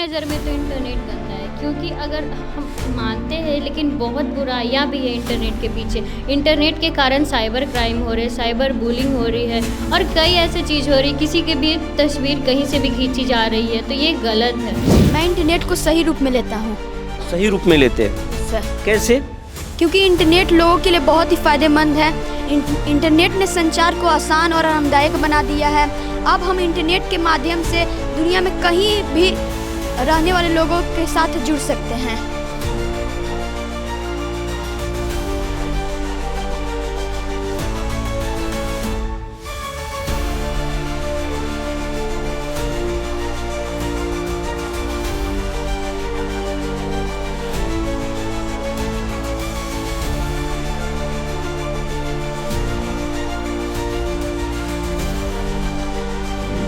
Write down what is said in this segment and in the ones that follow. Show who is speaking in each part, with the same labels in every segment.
Speaker 1: नज़र में तो इंटरनेट गंदा है, क्योंकि अगर हम मानते हैं लेकिन बहुत बुराइयां भी है इंटरनेट के पीछे। इंटरनेट के कारण साइबर क्राइम हो रहे, साइबर बुलिंग हो रही है और कई ऐसी चीज़ हो रही, किसी की भी तस्वीर कहीं से भी खींची जा रही है, तो ये गलत है।
Speaker 2: मैं इंटरनेट को सही रूप में लेता हूँ
Speaker 3: सही रूप में लेते हैं?
Speaker 2: सर,
Speaker 3: कैसे?
Speaker 2: क्योंकि इंटरनेट लोगों के लिए बहुत ही फ़ायदेमंद है। इंटरनेट ने संचार को आसान और आरामदायक बना दिया है। अब हम इंटरनेट के माध्यम से दुनिया में कहीं भी रहने वाले लोगों के साथ जुड़ सकते हैं।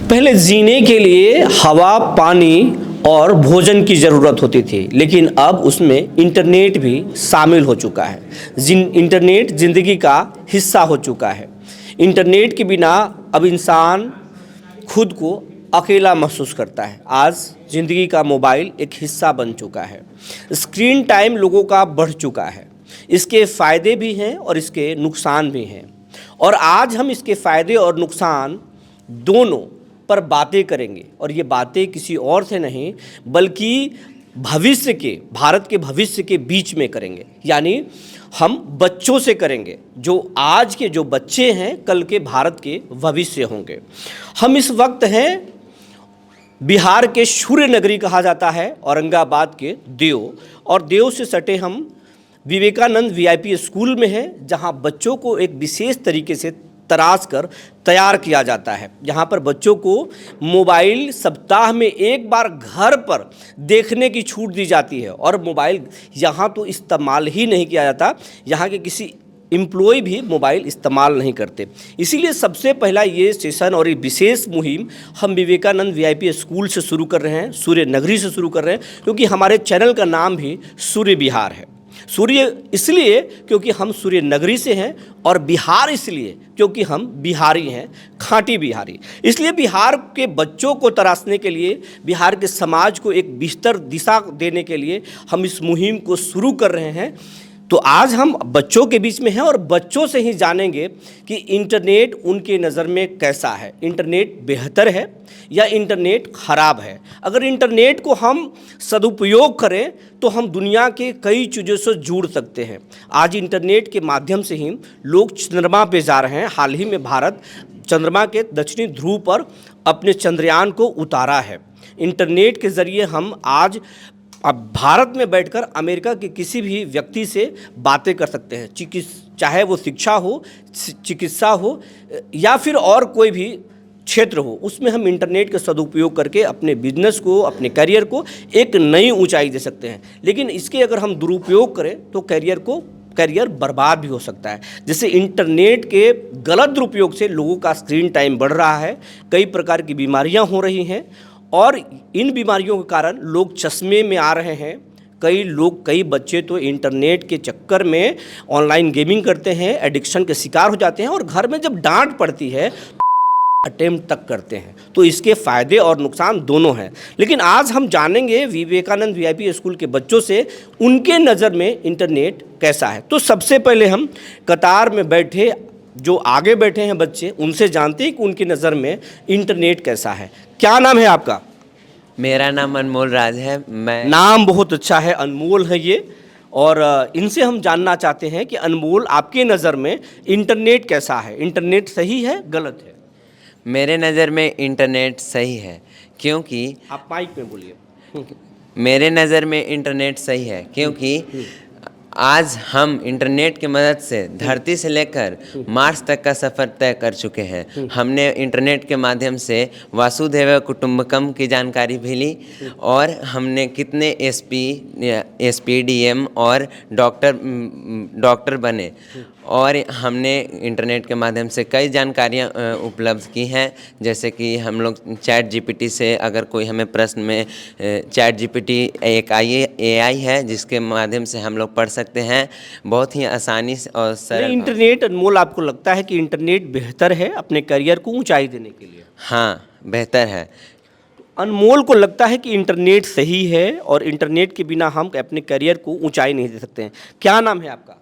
Speaker 3: पहले जीने के लिए हवा, पानी और भोजन की ज़रूरत होती थी, लेकिन अब उसमें इंटरनेट भी शामिल हो चुका है। इंटरनेट ज़िंदगी का हिस्सा हो चुका है। इंटरनेट के बिना अब इंसान खुद को अकेला महसूस करता है। आज ज़िंदगी का मोबाइल एक हिस्सा बन चुका है। स्क्रीन टाइम लोगों का बढ़ चुका है। इसके फ़ायदे भी हैं और इसके नुकसान भी हैं, और आज हम इसके फ़ायदे और नुकसान दोनों पर बातें करेंगे। और ये बातें किसी और से नहीं बल्कि भविष्य के, भारत के भविष्य के बीच में करेंगे। यानी हम बच्चों से करेंगे। जो आज के जो बच्चे हैं कल के भारत के भविष्य होंगे। हम इस वक्त हैं बिहार के सूर्य नगरी कहा जाता है, औरंगाबाद के देव, और देव से सटे हम विवेकानंद वीआईपी स्कूल में हैं, जहां बच्चों को एक विशेष तरीके से तराश कर तैयार किया जाता है। यहाँ पर बच्चों को मोबाइल सप्ताह में एक बार घर पर देखने की छूट दी जाती है, और मोबाइल यहाँ तो इस्तेमाल ही नहीं किया जाता। यहाँ के किसी एम्प्लॉय भी मोबाइल इस्तेमाल नहीं करते। इसीलिए सबसे पहला ये सेशन और ये विशेष मुहिम हम विवेकानंद वीआईपी स्कूल से शुरू कर रहे हैं, सूर्य नगरी से शुरू कर रहे हैं, क्योंकि हमारे चैनल का नाम भी सूर्य बिहार है। सूर्य इसलिए क्योंकि हम सूर्य नगरी से हैं, और बिहार इसलिए क्योंकि हम बिहारी हैं, खाँटी बिहारी। इसलिए बिहार के बच्चों को तराशने के लिए, बिहार के समाज को एक बेहतर दिशा देने के लिए हम इस मुहिम को शुरू कर रहे हैं। तो आज हम बच्चों के बीच में हैं और बच्चों से ही जानेंगे कि इंटरनेट उनके नज़र में कैसा है। इंटरनेट बेहतर है या इंटरनेट ख़राब है। अगर इंटरनेट को हम सदुपयोग करें तो हम दुनिया के कई चीज़ों से जुड़ सकते हैं। आज इंटरनेट के माध्यम से ही लोग चंद्रमा पे जा रहे हैं। हाल ही में भारत चंद्रमा के दक्षिणी ध्रुव पर अपने चंद्रयान को उतारा है। इंटरनेट के ज़रिए हम आज अब भारत में बैठकर अमेरिका के किसी भी व्यक्ति से बातें कर सकते हैं। चाहे वो शिक्षा हो, चिकित्सा हो, या फिर और कोई भी क्षेत्र हो, उसमें हम इंटरनेट का सदुपयोग करके अपने बिजनेस को, अपने करियर को एक नई ऊंचाई दे सकते हैं। लेकिन इसके अगर हम दुरुपयोग करें तो करियर बर्बाद भी हो सकता है। जैसे इंटरनेट के गलत दुरुपयोग से लोगों का स्क्रीन टाइम बढ़ रहा है, कई प्रकार की बीमारियाँ हो रही हैं, और इन बीमारियों के कारण लोग चश्मे में आ रहे हैं। कई बच्चे तो इंटरनेट के चक्कर में ऑनलाइन गेमिंग करते हैं, एडिक्शन के शिकार हो जाते हैं, और घर में जब डांट पड़ती है अटेम्प्ट तक करते हैं। तो इसके फ़ायदे और नुकसान दोनों हैं। लेकिन आज हम जानेंगे विवेकानंद वीआईपी स्कूल के बच्चों से उनके नज़र में इंटरनेट कैसा है। तो सबसे पहले हम कतार में बैठे, जो आगे बैठे हैं बच्चे, उनसे जानते हैं कि उनकी नज़र में इंटरनेट कैसा है। क्या नाम है आपका?
Speaker 4: मेरा नाम अनमोल राज है। मैं
Speaker 3: नाम बहुत अच्छा है, अनमोल है ये। और इनसे हम जानना चाहते हैं कि अनमोल, आपके नज़र में इंटरनेट कैसा है? इंटरनेट सही है, गलत है?
Speaker 4: मेरे नज़र में इंटरनेट सही है, क्योंकि
Speaker 3: आप माइक में बोलिए।
Speaker 4: मेरे नज़र में इंटरनेट सही है क्योंकि आज हम इंटरनेट की मदद से धरती से लेकर मार्स तक का सफ़र तय कर चुके हैं। हमने इंटरनेट के माध्यम से वासुदेव कुटुंबकम की जानकारी भी ली, और हमने कितने एसपी डीएम और डॉक्टर बने, और हमने इंटरनेट के माध्यम से कई जानकारियाँ उपलब्ध की हैं। जैसे कि हम लोग चैट जीपीटी से, अगर कोई हमें प्रश्न में, चैट जीपीटी एक एआई है जिसके माध्यम से हम लोग पढ़ सकते हैं बहुत ही आसानी से और सरल।
Speaker 3: इंटरनेट, अनमोल, आपको लगता है कि इंटरनेट बेहतर है अपने करियर को ऊंचाई देने के लिए?
Speaker 4: हाँ, बेहतर है।
Speaker 3: अनमोल को लगता है कि इंटरनेट सही है और इंटरनेट के बिना हम अपने करियर को ऊंचाई नहीं दे सकते हैं। क्या नाम है आपका?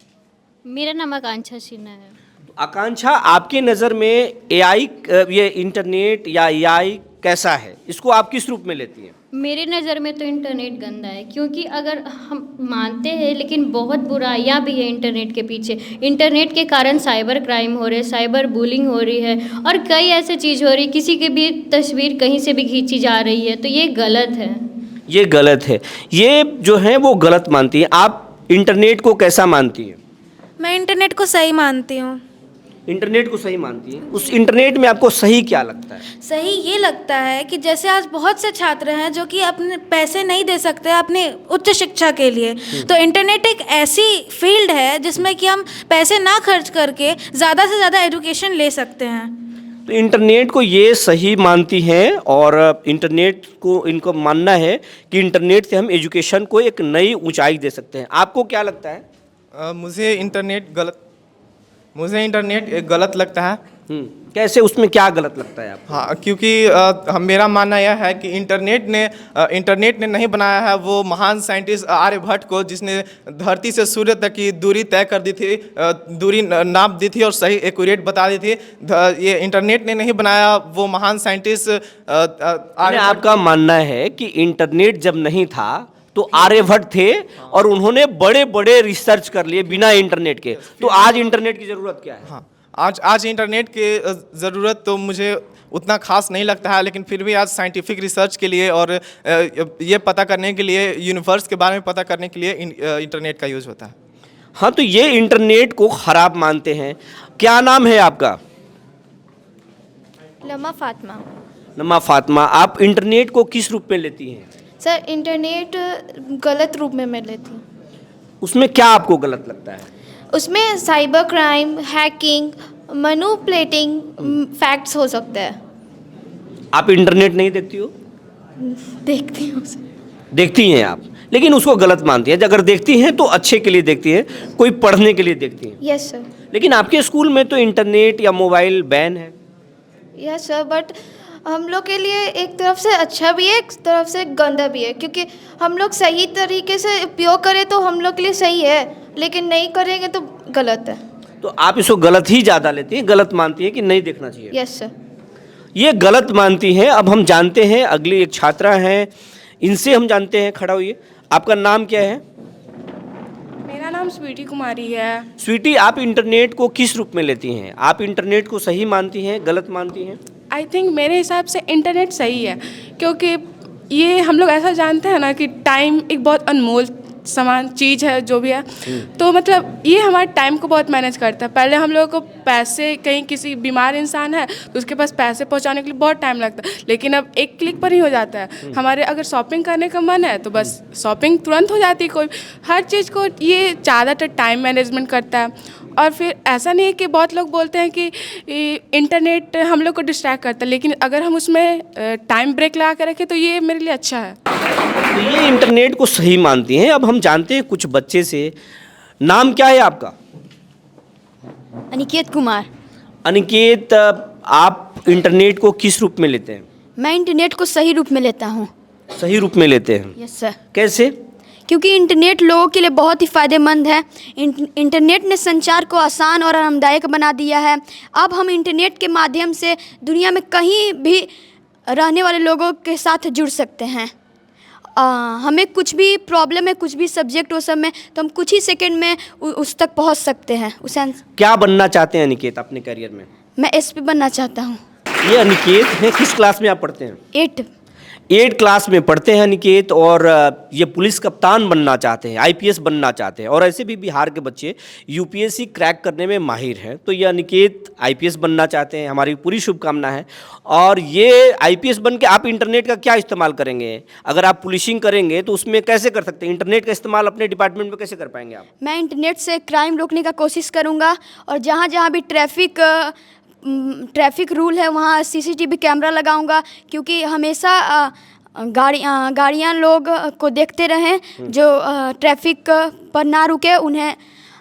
Speaker 1: मेरा नाम आकांक्षा सिन्हा है।
Speaker 3: आकांक्षा, आपके नज़र में एआई, ये इंटरनेट या एआई कैसा है, इसको आप किस रूप में लेती हैं?
Speaker 1: मेरे नज़र में तो इंटरनेट गंदा है, क्योंकि अगर हम मानते हैं लेकिन बहुत बुराइयां भी है इंटरनेट के पीछे। इंटरनेट के कारण साइबर क्राइम हो रहे, साइबर बुलिंग हो रही है और कई ऐसे चीज़ हो रही, किसी की भी तस्वीर कहीं से भी खींची जा रही है, तो ये गलत है।
Speaker 3: ये गलत है, ये जो है वो गलत मानती है। आप इंटरनेट को कैसा मानती हैं?
Speaker 5: मैं इंटरनेट को सही मानती हूँ।
Speaker 3: इंटरनेट को सही मानती हैं। उस इंटरनेट में आपको सही क्या लगता है?
Speaker 5: सही ये लगता है कि जैसे आज बहुत से छात्र हैं जो कि अपने पैसे नहीं दे सकते अपने उच्च शिक्षा के लिए, तो इंटरनेट एक ऐसी फील्ड है जिसमें कि हम पैसे ना खर्च करके ज़्यादा से ज़्यादा एजुकेशन ले सकते हैं।
Speaker 3: तो इंटरनेट को ये सही मानती हैं और इंटरनेट को इनको मानना है कि इंटरनेट से हम एजुकेशन को एक नई ऊंचाई दे सकते हैं। आपको क्या लगता है?
Speaker 6: मुझे इंटरनेट एक गलत लगता है।
Speaker 3: कैसे, उसमें क्या गलत लगता है आपको?
Speaker 6: हाँ, क्योंकि मेरा मानना यह है कि इंटरनेट ने नहीं बनाया है वो महान साइंटिस्ट आर्यभट्ट को, जिसने धरती से सूर्य तक की दूरी तय कर दी थी, दूरी नाप दी थी और सही एक्यूरेट बता दी थी। ये इंटरनेट ने नहीं बनाया वो महान साइंटिस्ट आर्यभट्ट।
Speaker 3: आपका मानना है कि इंटरनेट जब नहीं था तो आर्यभट्ट थे और उन्होंने बड़े बड़े रिसर्च कर लिए बिना इंटरनेट के, तो आज इंटरनेट की ज़रूरत क्या है?
Speaker 6: हाँ, आज इंटरनेट की ज़रूरत तो मुझे उतना खास नहीं लगता है, लेकिन फिर भी आज साइंटिफिक रिसर्च के लिए और ये पता करने के लिए, यूनिवर्स के बारे में पता करने के लिए इंटरनेट का यूज़ होता है।
Speaker 3: हाँ, तो ये इंटरनेट को ख़राब मानते हैं। क्या नाम है आपका?
Speaker 7: लम्हा फातिमा।
Speaker 3: नमा फातिमा, आप इंटरनेट को किस रूप में लेती हैं?
Speaker 7: सर, इंटरनेट गलत रूप में मैं लेती हूँ।
Speaker 3: उसमें क्या आपको गलत लगता है?
Speaker 7: उसमें cyber crime, hacking, manipulating facts हो सकते हैं।
Speaker 3: आप इंटरनेट नहीं देखती हो?
Speaker 7: देखती हूँ सर।
Speaker 3: देखती हैं आप, लेकिन उसको गलत मानती हैं। अगर देखती हैं तो अच्छे के लिए देखती हैं, कोई पढ़ने के लिए देखती हैं।
Speaker 7: Yes sir.
Speaker 3: लेकिन आपके स्कूल में तो इंटरनेट या मोबाइल बैन है।
Speaker 7: यस सर, बट हम लोग के लिए एक तरफ से अच्छा भी है, एक तरफ से गंदा भी है, क्योंकि हम लोग सही तरीके से उपयोग करें तो हम लोग के लिए सही है, लेकिन नहीं करेंगे तो गलत है।
Speaker 3: तो आप इसको गलत ही ज़्यादा लेती हैं, गलत मानती हैं कि नहीं देखना चाहिए?
Speaker 7: Yes sir.
Speaker 3: ये गलत मानती हैं। अब हम जानते हैं, अगली एक छात्रा हैं, इनसे हम जानते हैं। खड़ा हुई। आपका नाम क्या है?
Speaker 8: मेरा नाम स्वीटी कुमारी है।
Speaker 3: स्वीटी, आप इंटरनेट को किस रूप में लेती हैं? आप इंटरनेट को सही मानती हैं, गलत मानती हैं?
Speaker 8: आई थिंक मेरे हिसाब से इंटरनेट सही है, क्योंकि ये हम लोग ऐसा जानते हैं ना कि टाइम एक बहुत अनमोल सामान चीज़ है जो भी है, तो मतलब ये हमारे टाइम को बहुत मैनेज करता है। पहले हम लोगों को पैसे, कहीं किसी बीमार इंसान है तो उसके पास पैसे पहुंचाने के लिए बहुत टाइम लगता है, लेकिन अब एक क्लिक पर ही हो जाता है। हमारे अगर शॉपिंग करने का मन है तो बस शॉपिंग तुरंत हो जाती है। कोई हर चीज़ को ये ज़्यादातर टाइम मैनेजमेंट करता है। और फिर ऐसा नहीं है कि बहुत लोग बोलते हैं कि इंटरनेट हम लोग को डिस्ट्रैक्ट करता है, लेकिन अगर हम उसमें टाइम ब्रेक लगा के रखें तो ये मेरे लिए अच्छा है।
Speaker 3: तो ये इंटरनेट को सही मानती हैं। अब हम जानते हैं कुछ बच्चे से। नाम क्या है आपका?
Speaker 2: अनिकेत कुमार।
Speaker 3: अनिकेत, आप इंटरनेट को किस रूप में लेते हैं?
Speaker 2: मैं इंटरनेट को सही रूप में लेता हूँ।
Speaker 3: सही रूप में लेते हैं?
Speaker 2: Yes sir.
Speaker 3: कैसे?
Speaker 2: क्योंकि इंटरनेट लोगों के लिए बहुत ही फ़ायदेमंद है। इंटरनेट ने संचार को आसान और आरामदायक बना दिया है। अब हम इंटरनेट के माध्यम से दुनिया में कहीं भी रहने वाले लोगों के साथ जुड़ सकते हैं। हमें कुछ भी प्रॉब्लम है, कुछ भी सब्जेक्ट हो सब में, तो हम कुछ ही सेकंड में उस तक पहुंच सकते हैं। उस
Speaker 3: क्या बनना चाहते हैं अनिकेत अपने करियर में?
Speaker 2: मैं एसपी बनना चाहता हूँ।
Speaker 3: ये अनिकेत है, किस क्लास में आप पढ़ते हैं?
Speaker 2: 8
Speaker 3: क्लास में पढ़ते हैं अनिकेत, और ये पुलिस कप्तान बनना चाहते हैं, आईपीएस बनना चाहते हैं। और ऐसे भी बिहार के बच्चे यूपीएससी क्रैक करने में माहिर हैं। तो ये अनिकेत आईपीएस बनना चाहते हैं, हमारी पूरी शुभकामना है। और ये आईपीएस बन के आप इंटरनेट का क्या इस्तेमाल करेंगे? अगर आप पुलिसिंग करेंगे तो उसमें कैसे कर सकते हैं? इंटरनेट का इस्तेमाल अपने डिपार्टमेंट में कैसे कर पाएंगे आप?
Speaker 2: मैं इंटरनेट से क्राइम रोकने का कोशिश करूँगा, और जहाँ जहाँ भी ट्रैफिक रूल है वहाँ सीसीटीवी कैमरा लगाऊंगा, क्योंकि हमेशा गाड़ियाँ लोग को देखते रहें जो ट्रैफिक पर ना रुके, उन्हें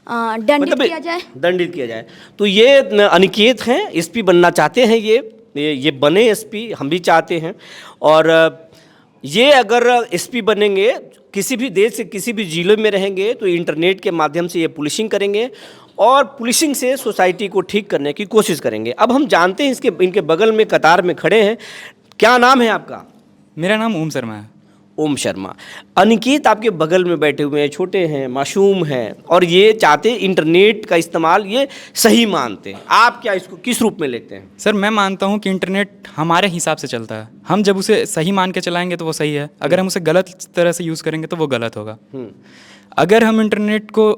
Speaker 2: दंडित किया जाए।
Speaker 3: दंडित किया जाए। तो ये अनिकेत हैं, एसपी बनना चाहते हैं। ये बने एसपी, हम भी चाहते हैं। और ये अगर एसपी बनेंगे, किसी भी देश से किसी भी जिले में रहेंगे तो इंटरनेट के माध्यम से ये पुलिसिंग करेंगे और पुलिसिंग से सोसाइटी को ठीक करने की कोशिश करेंगे। अब हम जानते हैं इनके बगल में कतार में खड़े हैं। क्या नाम है आपका?
Speaker 9: मेरा नाम ओम शर्मा है।
Speaker 3: ओम शर्मा। अनिकेत आपके बगल में बैठे हुए हैं, छोटे हैं, मासूम हैं और ये चाहते इंटरनेट का इस्तेमाल ये सही मानते हैं। आप क्या इसको किस रूप में लेते हैं?
Speaker 9: सर मैं मानता हूँ कि इंटरनेट हमारे हिसाब से चलता है। हम जब उसे सही मान के चलाएंगे तो वो सही है, अगर हम उसे गलत तरह से यूज़ करेंगे तो वो गलत होगा। अगर हम इंटरनेट को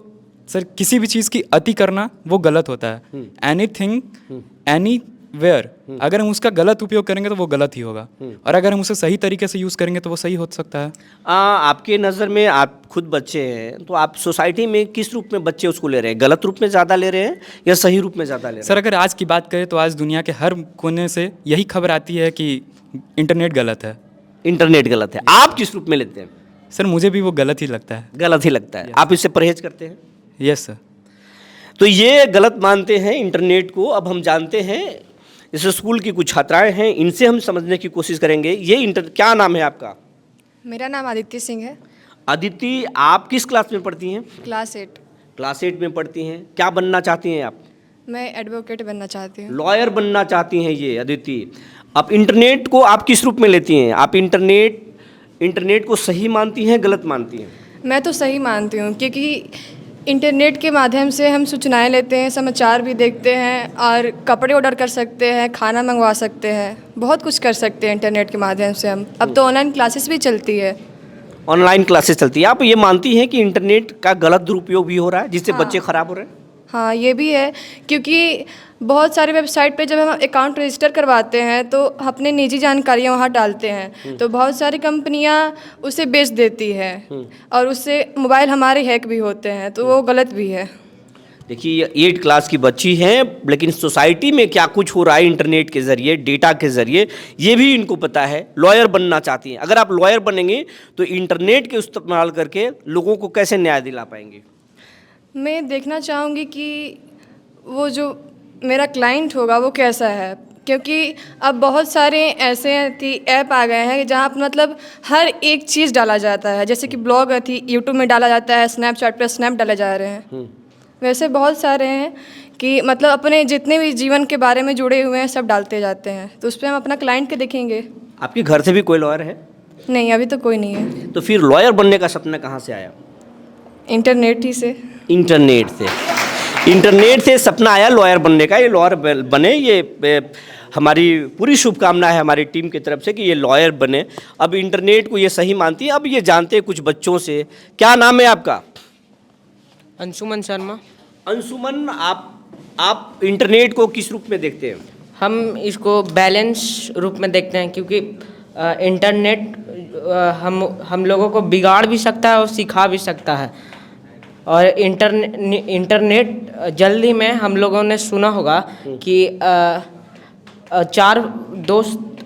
Speaker 9: सर किसी भी चीज़ की अति करना वो गलत होता है। एनीथिंग एनी वेयर, अगर हम उसका गलत उपयोग करेंगे तो वो गलत ही होगा और अगर हम उसे सही तरीके से यूज़ करेंगे तो वो सही हो सकता है।
Speaker 3: आपके नज़र में, आप खुद बच्चे हैं तो आप सोसाइटी में किस रूप में बच्चे उसको ले रहे हैं? गलत रूप में ज़्यादा ले रहे हैं या सही रूप में ज़्यादा ले रहे हैं?
Speaker 9: सर अगर आज की बात करें तो आज दुनिया के हर कोने से यही खबर आती है कि इंटरनेट गलत है।
Speaker 3: इंटरनेट गलत है। आप किस रूप में लेते हैं?
Speaker 9: सर मुझे भी वो गलत ही लगता है।
Speaker 3: गलत ही लगता है। आप इससे परहेज करते हैं?
Speaker 9: Yes sir.
Speaker 3: तो ये गलत मानते हैं इंटरनेट को। अब हम जानते हैं इस स्कूल की कुछ छात्राएं हैं, इनसे हम समझने की कोशिश करेंगे। ये क्या नाम है आपका?
Speaker 10: मेरा नाम आदित्य सिंह है।
Speaker 3: अदिति, आप किस क्लास में पढ़ती हैं?
Speaker 10: क्लास 8।
Speaker 3: क्लास 8 में पढ़ती हैं। क्या बनना चाहती हैं आप?
Speaker 10: मैं एडवोकेट बनना चाहती हूँ।
Speaker 3: लॉयर बनना चाहती हैं ये अदिति। अब इंटरनेट को आप किस रूप में लेती हैं? आप इंटरनेट को सही मानती हैं, गलत मानती हैं?
Speaker 10: मैं तो सही मानती हूँ क्योंकि इंटरनेट के माध्यम से हम सूचनाएं लेते हैं, समाचार भी देखते हैं और कपड़े ऑर्डर कर सकते हैं, खाना मंगवा सकते हैं, बहुत कुछ कर सकते हैं इंटरनेट के माध्यम से हम। अब तो ऑनलाइन क्लासेस भी चलती है।
Speaker 3: ऑनलाइन क्लासेस चलती है। आप ये मानती हैं कि इंटरनेट का गलत दुरुपयोग भी हो रहा है जिससे बच्चे खराब हो रहे हैं?
Speaker 10: हाँ, ये भी है क्योंकि बहुत सारी वेबसाइट पे जब हम अकाउंट रजिस्टर करवाते हैं तो अपने निजी जानकारियाँ वहाँ डालते हैं तो बहुत सारी कंपनियाँ उसे बेच देती है और उससे मोबाइल हमारे हैक भी होते हैं, तो वो गलत भी है।
Speaker 3: देखिए, 8 क्लास की बच्ची हैं, लेकिन सोसाइटी में क्या कुछ हो रहा है इंटरनेट के ज़रिए, डेटा के ज़रिए, ये भी इनको पता है। लॉयर बनना चाहती हैं। अगर आप लॉयर बनेंगे तो इंटरनेट के इस्तेमाल करके लोगों को कैसे न्याय दिला पाएंगे?
Speaker 10: मैं देखना चाहूँगी कि वो जो मेरा क्लाइंट होगा वो कैसा है, क्योंकि अब बहुत सारे ऐसे ऐप आ गए हैं जहाँ पर मतलब हर एक चीज़ डाला जाता है। जैसे कि ब्लॉग थी, यूट्यूब में डाला जाता है, स्नैपचैट पे स्नैप डाले जा रहे हैं। वैसे बहुत सारे हैं कि मतलब अपने जितने भी जीवन के बारे में जुड़े हुए हैं सब डालते जाते हैं, तो उस पर हम अपना क्लाइंट के देखेंगे।
Speaker 3: आपके घर से भी कोई लॉयर है?
Speaker 10: नहीं, अभी तो कोई नहीं है।
Speaker 3: तो फिर लॉयर बनने का सपना कहाँ से आया?
Speaker 10: इंटरनेट ही से।
Speaker 3: इंटरनेट से सपना आया लॉयर बनने का। ये लॉयर बने, ये हमारी पूरी शुभकामना है हमारी टीम की तरफ से कि ये लॉयर बने। अब इंटरनेट को ये सही मानती है। अब ये जानते हैं कुछ बच्चों से। क्या नाम है आपका?
Speaker 11: अंशुमन शर्मा।
Speaker 3: अंशुमन, आप इंटरनेट को किस रूप में देखते हैं?
Speaker 11: हम इसको बैलेंस रूप में देखते हैं क्योंकि इंटरनेट हम लोगों को बिगाड़ भी सकता है और सिखा भी सकता है। और इंटरनेट जल्दी में हम लोगों ने सुना होगा कि 4 दोस्त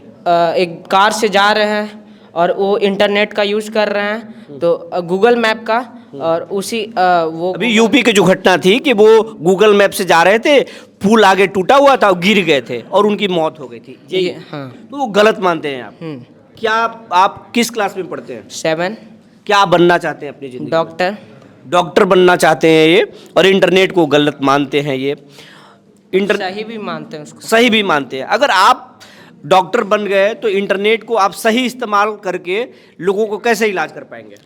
Speaker 11: एक कार से जा रहे हैं और वो इंटरनेट का यूज़ कर रहे हैं, तो गूगल मैप का, और उसी वो
Speaker 3: अभी यूपी की जो घटना थी कि वो गूगल मैप से जा रहे थे, पुल आगे टूटा हुआ था, गिर गए थे और उनकी मौत हो गई थी। ये
Speaker 11: हाँ।
Speaker 3: तो वो गलत मानते हैं आप? क्या आप किस क्लास में पढ़ते हैं?
Speaker 11: 7।
Speaker 3: क्या बनना चाहते हैं अपनी जिंदगी?
Speaker 11: डॉक्टर
Speaker 3: बनना चाहते हैं ये, और इंटरनेट को गलत मानते हैं ये।
Speaker 11: सही भी मानते हैं उसको।
Speaker 3: सही भी मानते हैं। अगर आप डॉक्टर बन गए तो इंटरनेट को आप सही इस्तेमाल करके लोगों को कैसे इलाज कर पाएंगे?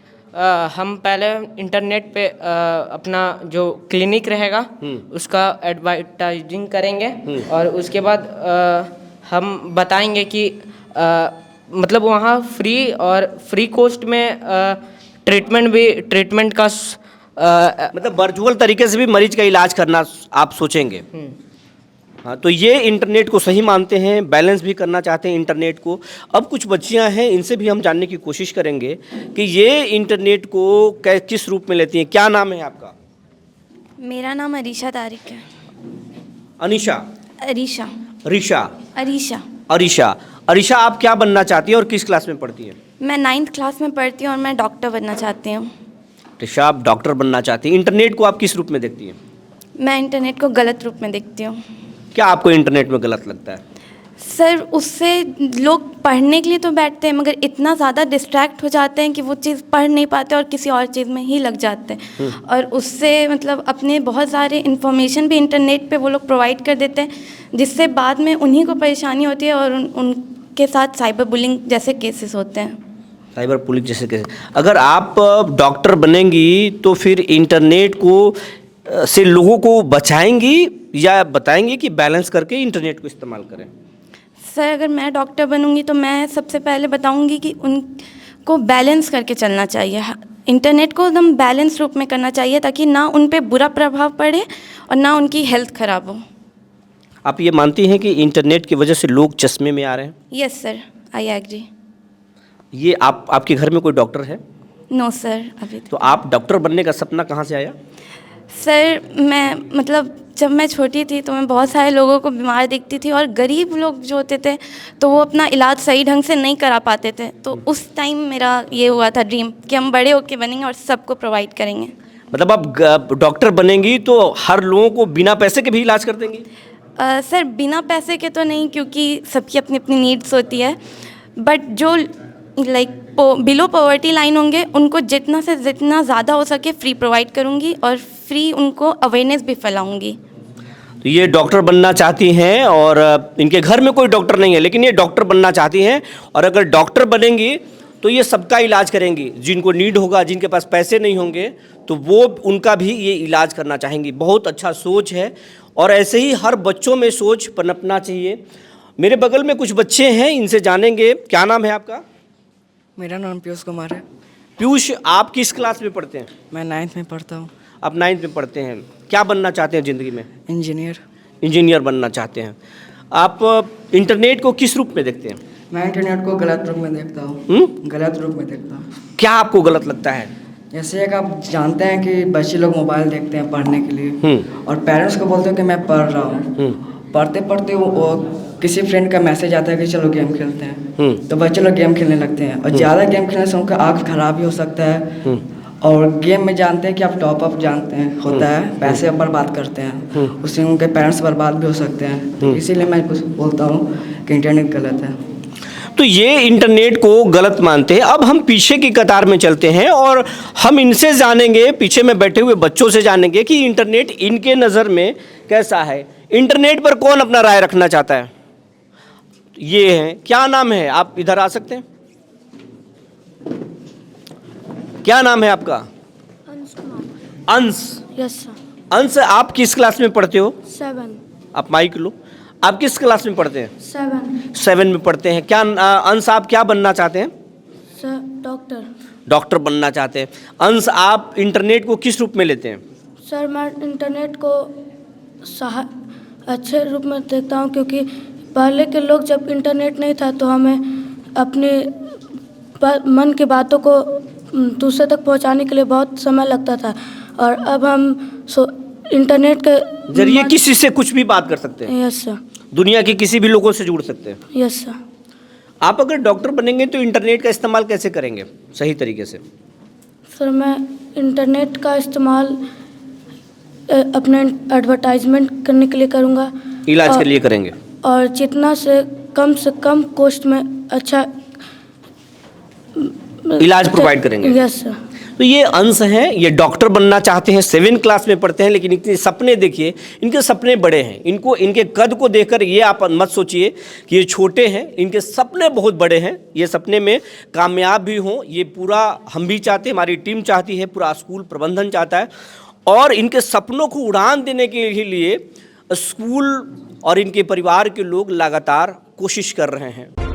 Speaker 11: हम पहले इंटरनेट पे अपना जो क्लिनिक रहेगा उसका एडवर्टाइजिंग करेंगे और उसके बाद हम बताएंगे कि मतलब वहाँ फ्री कॉस्ट में ट्रीटमेंट का
Speaker 3: मतलब वर्चुअल तरीके से भी मरीज का इलाज करना आप सोचेंगे। हाँ, तो ये इंटरनेट को सही मानते हैं, बैलेंस भी करना चाहते हैं इंटरनेट को। अब कुछ बच्चियां हैं, इनसे भी हम जानने की कोशिश करेंगे कि ये इंटरनेट को किस रूप में लेती हैं। क्या नाम है आपका?
Speaker 2: मेरा नाम अरीशा तारिक है।
Speaker 3: अनीशा?
Speaker 2: अरीशा।
Speaker 3: रिशा?
Speaker 2: अरीशा।
Speaker 3: अरीशा। अरीशा, आप क्या बनना चाहती हैं और किस क्लास में पढ़ती हैं?
Speaker 2: मैं 9th क्लास में पढ़ती हूँ और मैं डॉक्टर बनना चाहती हूँ।
Speaker 3: रिशा, आप डॉक्टर बनना चाहती हैं। इंटरनेट को आप किस रूप में देखती हैं?
Speaker 2: मैं इंटरनेट को गलत रूप में देखती हूँ।
Speaker 3: क्या आपको इंटरनेट में गलत लगता है?
Speaker 2: सर उससे लोग पढ़ने के लिए तो बैठते हैं मगर इतना ज़्यादा डिस्ट्रैक्ट हो जाते हैं कि वो चीज़ पढ़ नहीं पाते और किसी और चीज़ में ही लग जाते हैं। और उससे मतलब अपने बहुत सारे इन्फॉर्मेशन भी इंटरनेट पे वो लोग प्रोवाइड कर देते हैं, जिससे बाद में उन्हीं को परेशानी होती है और उनके साथ साइबर बुलिंग जैसे केसेस होते हैं।
Speaker 3: साइबर पुलिस जैसे कैसे? अगर आप डॉक्टर बनेंगी तो फिर इंटरनेट को से लोगों को बचाएंगी या बताएंगी कि बैलेंस करके इंटरनेट को इस्तेमाल करें?
Speaker 2: सर अगर मैं डॉक्टर बनूंगी तो मैं सबसे पहले बताऊंगी कि उनको बैलेंस करके चलना चाहिए। इंटरनेट को एकदम बैलेंस रूप में करना चाहिए ताकि ना उन पे बुरा प्रभाव पड़े और ना उनकी हेल्थ ख़राब हो।
Speaker 3: आप ये मानती हैं कि इंटरनेट की वजह से लोग चश्मे में आ रहे हैं?
Speaker 2: Yes sir, I agree.
Speaker 3: ये आपके घर में कोई डॉक्टर है?
Speaker 2: नो सर अभी
Speaker 3: तो आप डॉक्टर बनने का सपना कहाँ से आया?
Speaker 2: सर मैं मतलब जब मैं छोटी थी तो मैं बहुत सारे लोगों को बीमार देखती थी और गरीब लोग जो होते थे तो वो अपना इलाज सही ढंग से नहीं करा पाते थे, तो उस टाइम मेरा ये हुआ था ड्रीम कि हम बड़े होके बनेंगे और सबको प्रोवाइड करेंगे।
Speaker 3: मतलब आप डॉक्टर बनेंगी तो हर लोगों को बिना पैसे के भी इलाज कर देंगी?
Speaker 2: सर बिना पैसे के तो नहीं, क्योंकि सबकी अपनी अपनी नीड्स होती है, बट जो लाइक बिलो पॉवर्टी लाइन होंगे उनको जितना से जितना ज़्यादा हो सके फ्री प्रोवाइड करूँगी और फ्री उनको अवेयरनेस भी फैलाऊँगी।
Speaker 3: तो ये डॉक्टर बनना चाहती हैं और इनके घर में कोई डॉक्टर नहीं है लेकिन ये डॉक्टर बनना चाहती हैं, और अगर डॉक्टर बनेंगी तो ये सबका इलाज करेंगी। जिनको नीड होगा, जिनके पास पैसे नहीं होंगे तो वो उनका भी ये इलाज करना चाहेंगी। बहुत अच्छा सोच है और ऐसे ही हर बच्चों में सोच पनपना चाहिए। मेरे बगल में कुछ बच्चे हैं, इनसे जानेंगे। क्या नाम है आपका?
Speaker 12: मेरा नाम पीयूष कुमार है।
Speaker 3: पीयूष, आप किस क्लास में पढ़ते हैं?
Speaker 12: मैं 9th में पढ़ता हूँ।
Speaker 3: आप 9th में पढ़ते हैं। क्या बनना चाहते हैं ज़िंदगी में?
Speaker 12: इंजीनियर।
Speaker 3: इंजीनियर बनना चाहते हैं। आप इंटरनेट को किस रूप में देखते हैं?
Speaker 12: मैं इंटरनेट को गलत रूप में देखता हूँ। गलत रूप में देखता हूँ।
Speaker 3: क्या आपको गलत लगता है?
Speaker 12: जैसे एक आप जानते हैं कि बच्चे लोग मोबाइल देखते हैं पढ़ने के लिए और पेरेंट्स को बोलते हैं कि मैं पढ़ रहा हूँ, पढ़ते पढ़ते वो किसी फ्रेंड का मैसेज आता है कि चलो गेम खेलते हैं, तो बच्चे लोग गेम खेलने लगते हैं और ज़्यादा गेम खेलने से उनका आँख खराब भी हो सकता है। और गेम में जानते हैं कि आप टॉप अप जानते हैं होता है, पैसे बर्बाद करते हैं, उससे उनके पेरेंट्स बर्बाद भी हो सकते हैं। तो इसीलिए मैं कुछ बोलता हूँ कि इंटरनेट गलत है।
Speaker 3: तो ये इंटरनेट को गलत मानते हैं। अब हम पीछे की कतार में चलते हैं और हम इनसे जानेंगे, पीछे में बैठे हुए बच्चों से जानेंगे कि इंटरनेट इनके नज़र में कैसा है। इंटरनेट पर कौन अपना राय रखना चाहता है? ये है, क्या नाम है? आप इधर आ सकते हैं। क्या नाम है आपका?
Speaker 7: अंश कुमार।
Speaker 3: अंश।
Speaker 7: Yes sir.
Speaker 3: अंश, आप किस क्लास में पढ़ते हो?
Speaker 7: 7।
Speaker 3: आप माइक लो। आप किस क्लास में पढ़ते हैं?
Speaker 7: 7।
Speaker 3: 7 में पढ़ते हैं। क्या अंश, आप क्या बनना चाहते हैं?
Speaker 7: Sir doctor.
Speaker 3: डॉक्टर बनना चाहते हैं। अंश, आप इंटरनेट को किस रूप में लेते हैं?
Speaker 7: सर मैं इंटरनेट को अच्छे रूप में देखता हूँ, क्योंकि पहले के लोग जब इंटरनेट नहीं था तो हमें अपने मन की बातों को दूसरे तक पहुंचाने के लिए बहुत समय लगता था, और अब हम इंटरनेट के
Speaker 3: जरिए किसी से कुछ भी बात कर सकते हैं।
Speaker 7: Yes sir.
Speaker 3: दुनिया के किसी भी लोगों से जुड़ सकते हैं।
Speaker 7: Yes sir.
Speaker 3: आप अगर डॉक्टर बनेंगे तो इंटरनेट का इस्तेमाल कैसे करेंगे सही तरीके से?
Speaker 7: सर मैं इंटरनेट का इस्तेमाल अपने एडवर्टाइजमेंट करने के लिए करूँगा।
Speaker 3: इलाज के लिए करेंगे।
Speaker 7: और जितना से कम कॉस्ट में अच्छा
Speaker 3: इलाज प्रोवाइड करेंगे।
Speaker 7: Yes sir.
Speaker 3: तो ये अंश हैं, ये डॉक्टर बनना चाहते हैं, 7 क्लास में पढ़ते हैं, लेकिन इतने सपने देखिए, इनके सपने बड़े हैं। इनको इनके कद को देखकर ये आप मत सोचिए कि ये छोटे हैं, इनके सपने बहुत बड़े हैं। ये सपने में कामयाब भी हों, ये पूरा हम भी चाहते हैं, हमारी टीम चाहती है, पूरा स्कूल प्रबंधन चाहता है, और इनके सपनों को उड़ान देने के लिए स्कूल और इनके परिवार के लोग लगातार कोशिश कर रहे हैं।